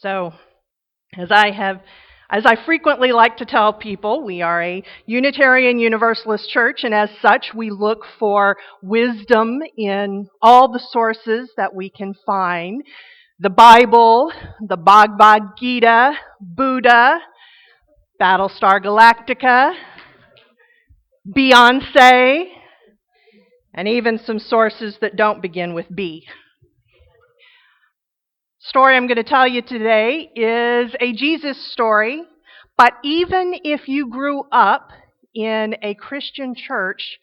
So, as I frequently like to tell people, we are a Unitarian Universalist church, and as such, we look for wisdom in all the sources that we can find. The Bible, the Bhagavad Gita, Buddha, Battlestar Galactica, Beyonce, and even some sources that don't begin with B. Story I'm going to tell you today is a Jesus story, but even if you grew up in a Christian church,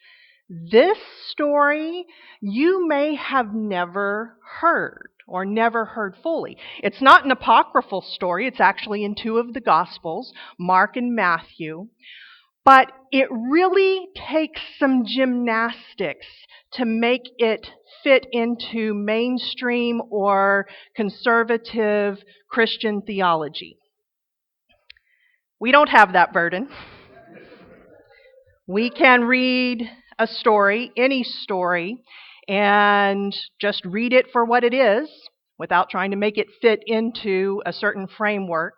this story you may have never heard or never heard fully. It's not an apocryphal story. It's actually in two of the Gospels, Mark and Matthew. But it really takes some gymnastics to make it fit into mainstream or conservative Christian theology. We don't have that burden. We can read a story, any story, and just read it for what it is without trying to make it fit into a certain framework.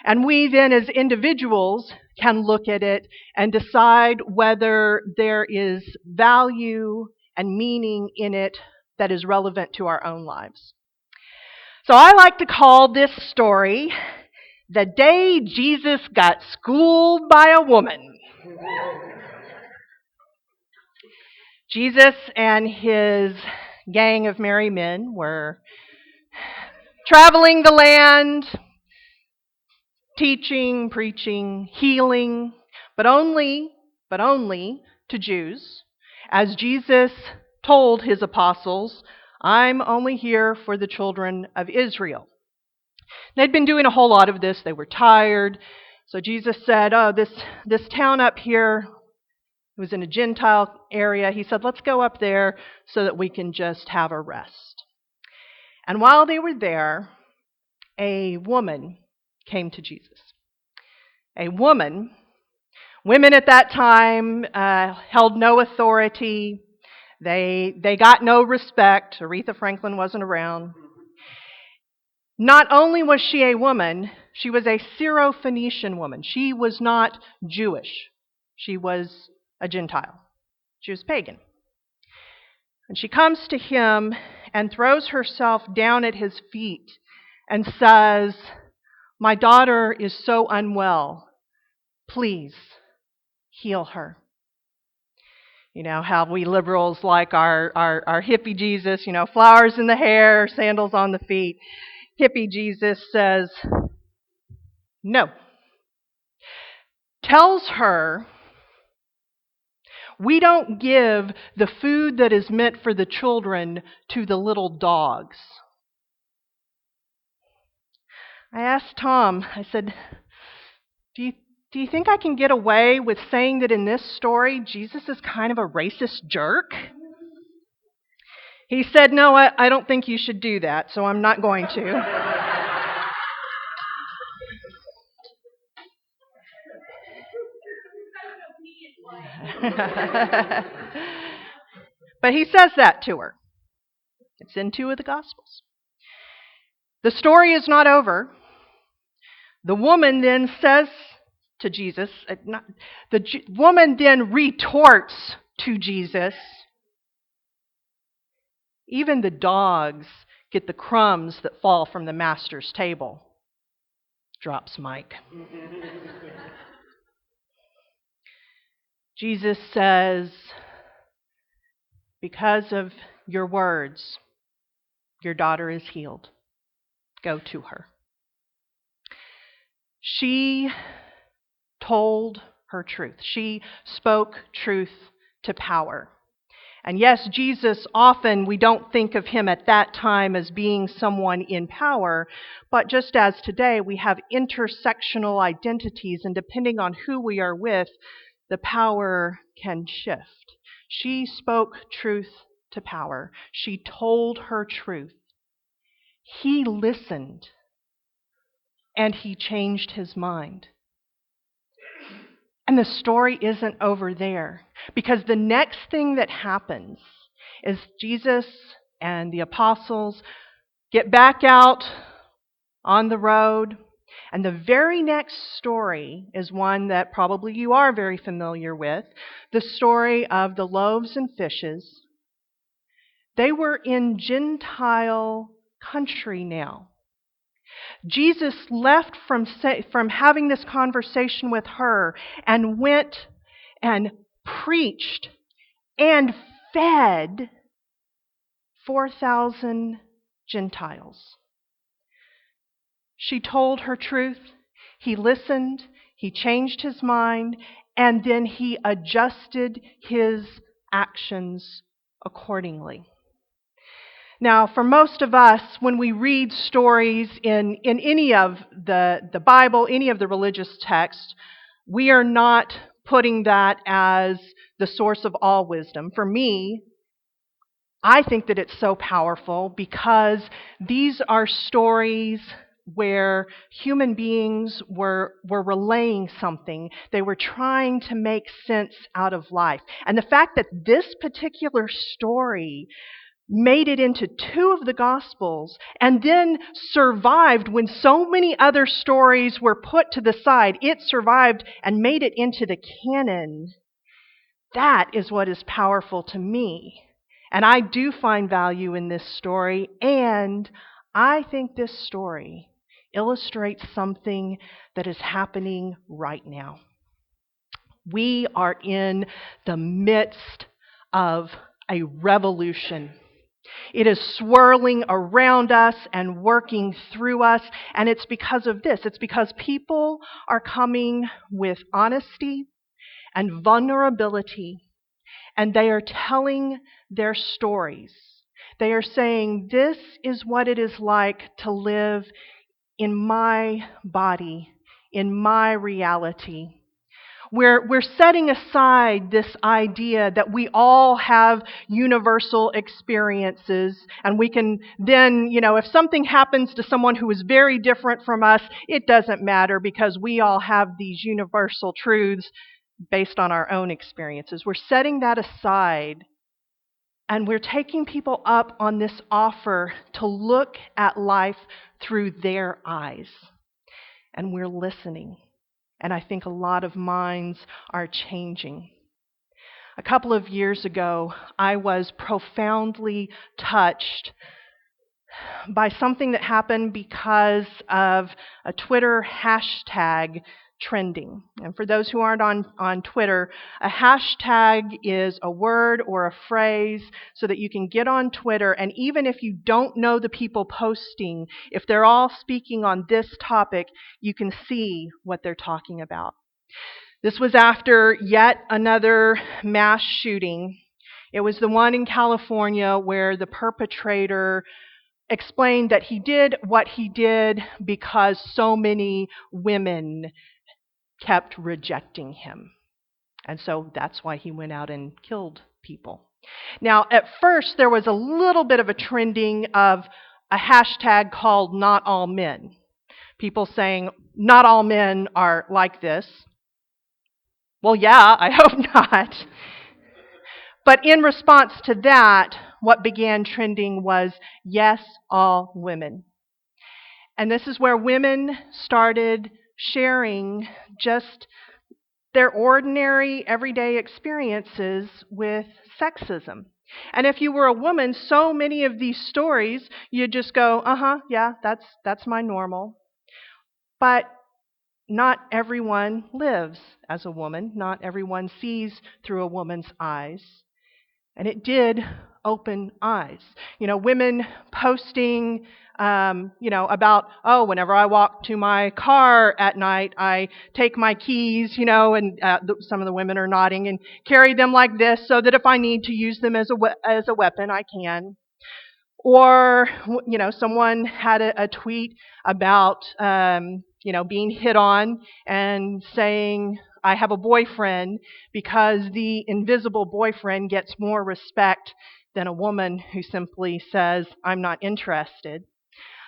And we then as individuals can look at it and decide whether there is value and meaning in it that is relevant to our own lives. So I like to call this story The Day Jesus Got Schooled by a Woman. Jesus and his gang of merry men were traveling the land, teaching, preaching, healing, but only to Jews. As Jesus told his apostles, I'm only here for the children of Israel. They'd been doing a whole lot of this. They were tired. So Jesus said, this town up here, it was in a Gentile area. He said, let's go up there so that we can just have a rest. And while they were there, a woman came to Jesus. A woman. Women at that time held no authority. They got no respect. Aretha Franklin wasn't around. Not only was she a woman, she was a Syrophoenician woman. She was not Jewish. She was a Gentile. She was pagan. And she comes to him and throws herself down at his feet and says, my daughter is so unwell. Please heal her. You know how we liberals like our hippie Jesus, flowers in the hair, sandals on the feet. Hippie Jesus says, no. Tells her, we don't give the food that is meant for the children to the little dogs. I asked Tom, I said, do you think I can get away with saying that in this story, Jesus is kind of a racist jerk? He said, no, I don't think you should do that, so I'm not going to. But he says that to her. It's in two of the Gospels. The story is not over. The woman then says to Jesus, woman then retorts to Jesus, even the dogs get the crumbs that fall from the master's table. Drops mic. Jesus says, because of your words, your daughter is healed. Go to her. She told her truth. She spoke truth to power. And yes, Jesus, often we don't think of him at that time as being someone in power, but just as today we have intersectional identities, and depending on who we are with, the power can shift. She spoke truth to power. She told her truth. He listened, and he changed his mind. And the story isn't over there, because the next thing that happens is Jesus and the apostles get back out on the road. And the very next story is one that probably you are very familiar with, the story of the loaves and fishes. They were in Gentile country now. Jesus left from having this conversation with her and went and preached and fed 4,000 Gentiles. She told her truth. He listened. He changed his mind. And then he adjusted his actions accordingly. Now, for most of us, when we read stories in any of the Bible, any of the religious texts, we are not putting that as the source of all wisdom. For me, I think that it's so powerful because these are stories where human beings were relaying something. They were trying to make sense out of life. And the fact that this particular story made it into 2 of the Gospels and then survived when so many other stories were put to the side, it survived and made it into the canon. That is what is powerful to me. And I do find value in this story, and I think this story illustrates something that is happening right now. We are in the midst of a revolution. It is swirling around us and working through us, and it's because of this. It's because people are coming with honesty and vulnerability, and they are telling their stories. They are saying, this is what it is like to live in my body, in my reality. We're setting aside this idea that we all have universal experiences, and we can then, if something happens to someone who is very different from us, it doesn't matter because we all have these universal truths based on our own experiences. We're setting that aside, and we're taking people up on this offer to look at life through their eyes, and we're listening. And I think a lot of minds are changing. A couple of years ago, I was profoundly touched by something that happened because of a Twitter hashtag trending. And for those who aren't on Twitter, a hashtag is a word or a phrase so that you can get on Twitter, and even if you don't know the people posting, if they're all speaking on this topic, you can see what they're talking about. This was after yet another mass shooting. It was the one in California where the perpetrator explained that he did what he did because so many women kept rejecting him. And so that's why he went out and killed people. Now, at first, there was a little bit of a trending of a hashtag called Not All Men. People saying, not all men are like this. Well, yeah, I hope not. But in response to that, what began trending was, yes, all women. And this is where women started sharing just their ordinary, everyday experiences with sexism. And if you were a woman, so many of these stories, you'd just go, yeah, that's my normal. But not everyone lives as a woman. Not everyone sees through a woman's eyes. And it did open eyes. Women posting, about, whenever I walk to my car at night, I take my keys, and some of the women are nodding, and carry them like this so that if I need to use them as a weapon, I can. Or, someone had a tweet about, being hit on and saying, I have a boyfriend because the invisible boyfriend gets more respect than a woman who simply says, I'm not interested.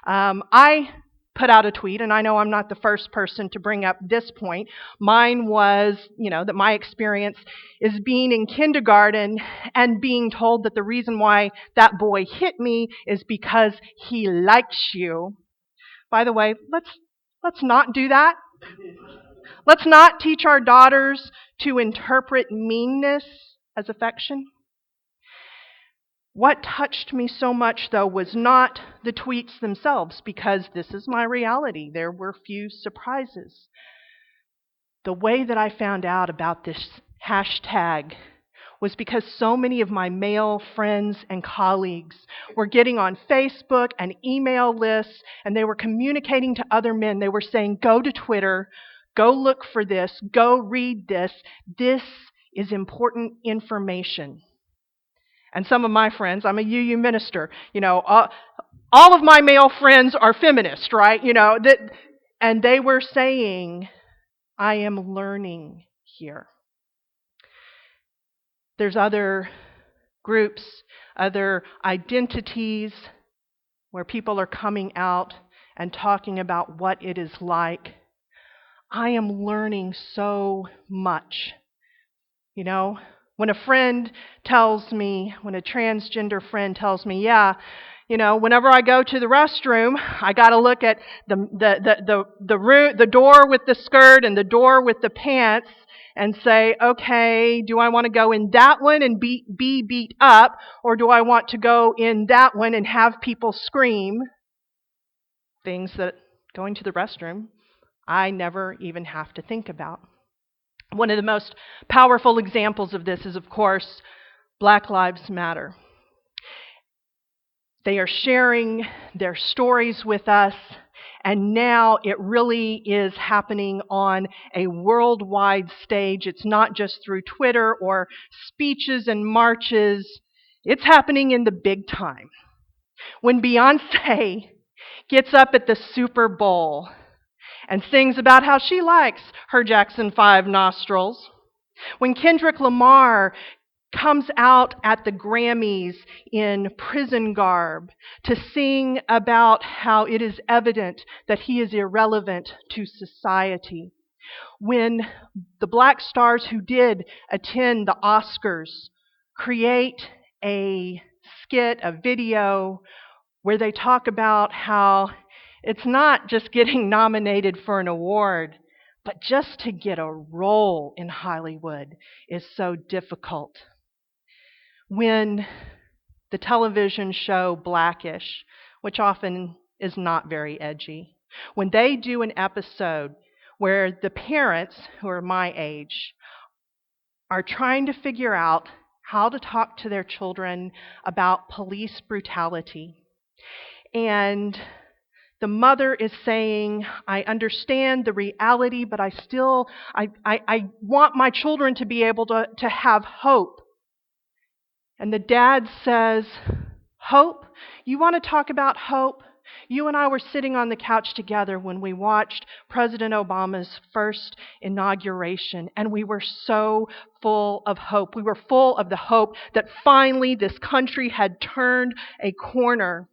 I put out a tweet, and I know I'm not the first person to bring up this point. Mine was, that my experience is being in kindergarten and being told that the reason why that boy hit me is because he likes you. By the way, let's not do that. Let's not teach our daughters to interpret meanness as affection. What touched me so much, though, was not the tweets themselves, because this is my reality. There were few surprises. The way that I found out about this hashtag was because so many of my male friends and colleagues were getting on Facebook and email lists, and they were communicating to other men. They were saying, go to Twitter, go look for this, go read this. This is important information. And some of my friends, I'm a UU minister, all of my male friends are feminists, right? And they were saying, I am learning here. There's other groups, other identities where people are coming out and talking about what it is like. I am learning so much. When a transgender friend tells me, whenever I go to the restroom, I got to look at the door with the skirt and the door with the pants and say, okay, do I want to go in that one and be beat up, or do I want to go in that one and have people scream? Things that going to the restroom, I never even have to think about. One of the most powerful examples of this is, of course, Black Lives Matter. They are sharing their stories with us, and now it really is happening on a worldwide stage. It's not just through Twitter or speeches and marches. It's happening in the big time. When Beyonce gets up at the Super Bowl and sings about how she likes her Jackson 5 nostrils, when Kendrick Lamar comes out at the Grammys in prison garb to sing about how it is evident that he is irrelevant to society, when the black stars who did attend the Oscars create a skit, a video, where they talk about how it's not just getting nominated for an award, but just to get a role in Hollywood is so difficult. When the television show Blackish, which often is not very edgy, when they do an episode where the parents, who are my age, are trying to figure out how to talk to their children about police brutality, and the mother is saying, I understand the reality, but I want my children to be able to have hope. And the dad says, hope? You want to talk about hope? You and I were sitting on the couch together when we watched President Obama's first inauguration, and we were so full of hope. We were full of the hope that finally this country had turned a corner.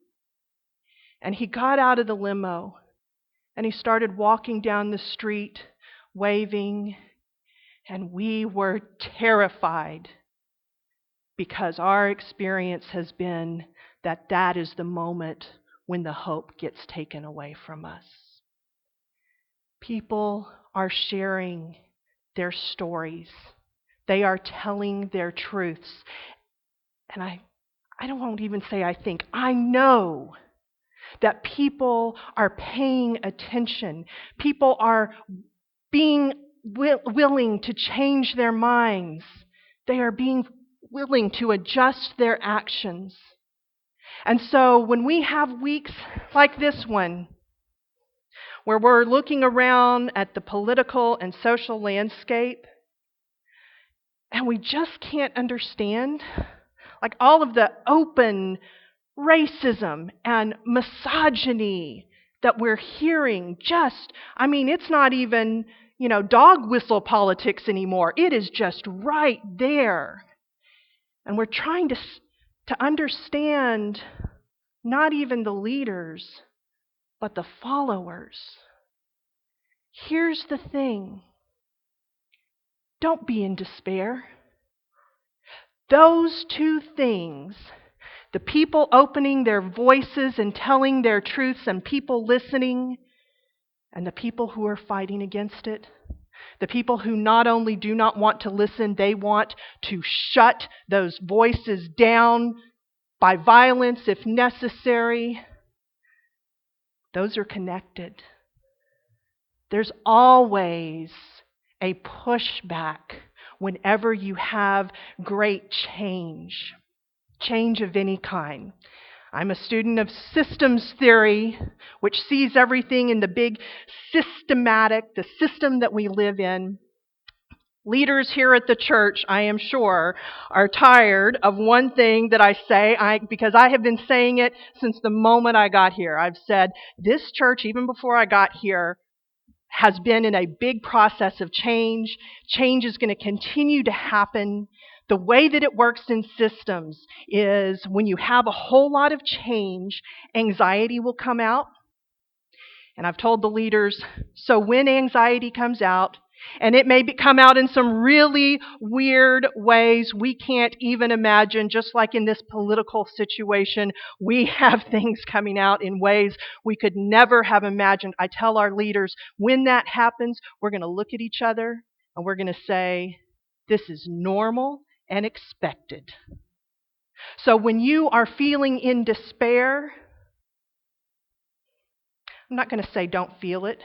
And he got out of the limo and he started walking down the street, waving, and we were terrified because our experience has been that that is the moment when the hope gets taken away from us. People are sharing their stories. They are telling their truths. And I won't even say I think, I know that people are paying attention. People are being willing to change their minds. They are being willing to adjust their actions. And so when we have weeks like this one, where we're looking around at the political and social landscape, and we just can't understand, like all of the open racism and misogyny that we're hearing, it's not even, dog whistle politics anymore. It is just right there. And we're trying to understand not even the leaders, but the followers. Here's the thing. Don't be in despair. Those two things The people opening their voices and telling their truths and people listening, and the people who are fighting against it. The people who not only do not want to listen, they want to shut those voices down by violence if necessary. Those are connected. There's always a pushback whenever you have great change of any kind. I'm a student of systems theory, which sees everything in the big systematic, the system that we live in. Leaders here at the church, I am sure, are tired of one thing that I say, because I have been saying it since the moment I got here. I've said, this church, even before I got here, has been in a big process of change. Change is going to continue to happen. The way that it works in systems is when you have a whole lot of change, anxiety will come out. And I've told the leaders, so when anxiety comes out, and it may come out in some really weird ways we can't even imagine, just like in this political situation, we have things coming out in ways we could never have imagined. I tell our leaders, when that happens, we're going to look at each other and we're going to say, this is normal and expected. So when you are feeling in despair, I'm not going to say don't feel it.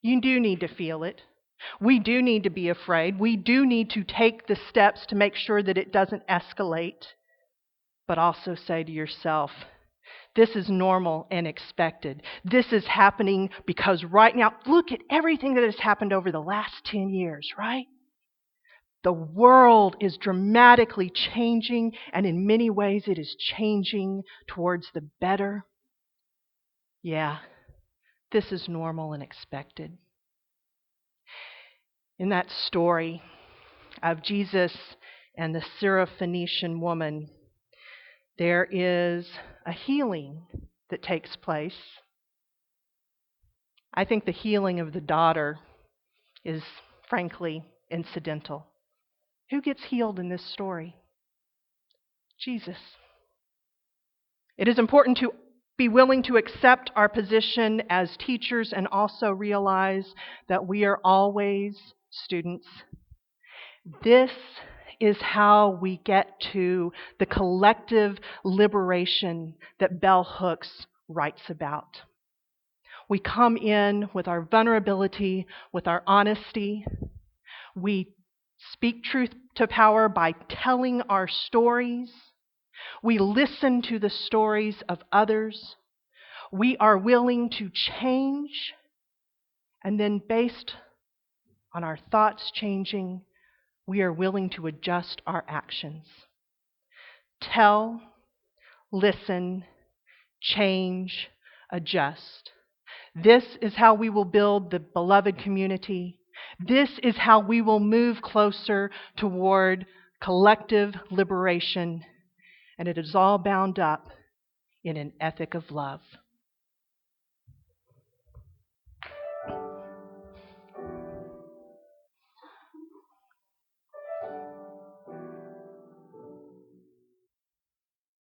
You do need to feel it. We do need to be afraid. We do need to take the steps to make sure that it doesn't escalate. But also say to yourself, this is normal and expected. This is happening because right now, look at everything that has happened over the last 10 years, right? The world is dramatically changing, and in many ways it is changing towards the better. Yeah, this is normal and expected. In that story of Jesus and the Syrophoenician woman, there is a healing that takes place. I think the healing of the daughter is, frankly, incidental. Who gets healed in this story? Jesus. It is important to be willing to accept our position as teachers and also realize that we are always students. This is how we get to the collective liberation that Bell Hooks writes about. We come in with our vulnerability, with our honesty. We speak truth to power by telling our stories. We listen to the stories of others. We are willing to change, and then based on our thoughts changing, we are willing to adjust our actions. Tell, listen, change, adjust. This is how we will build the beloved community. This is how we will move closer toward collective liberation. And it is all bound up in an ethic of love.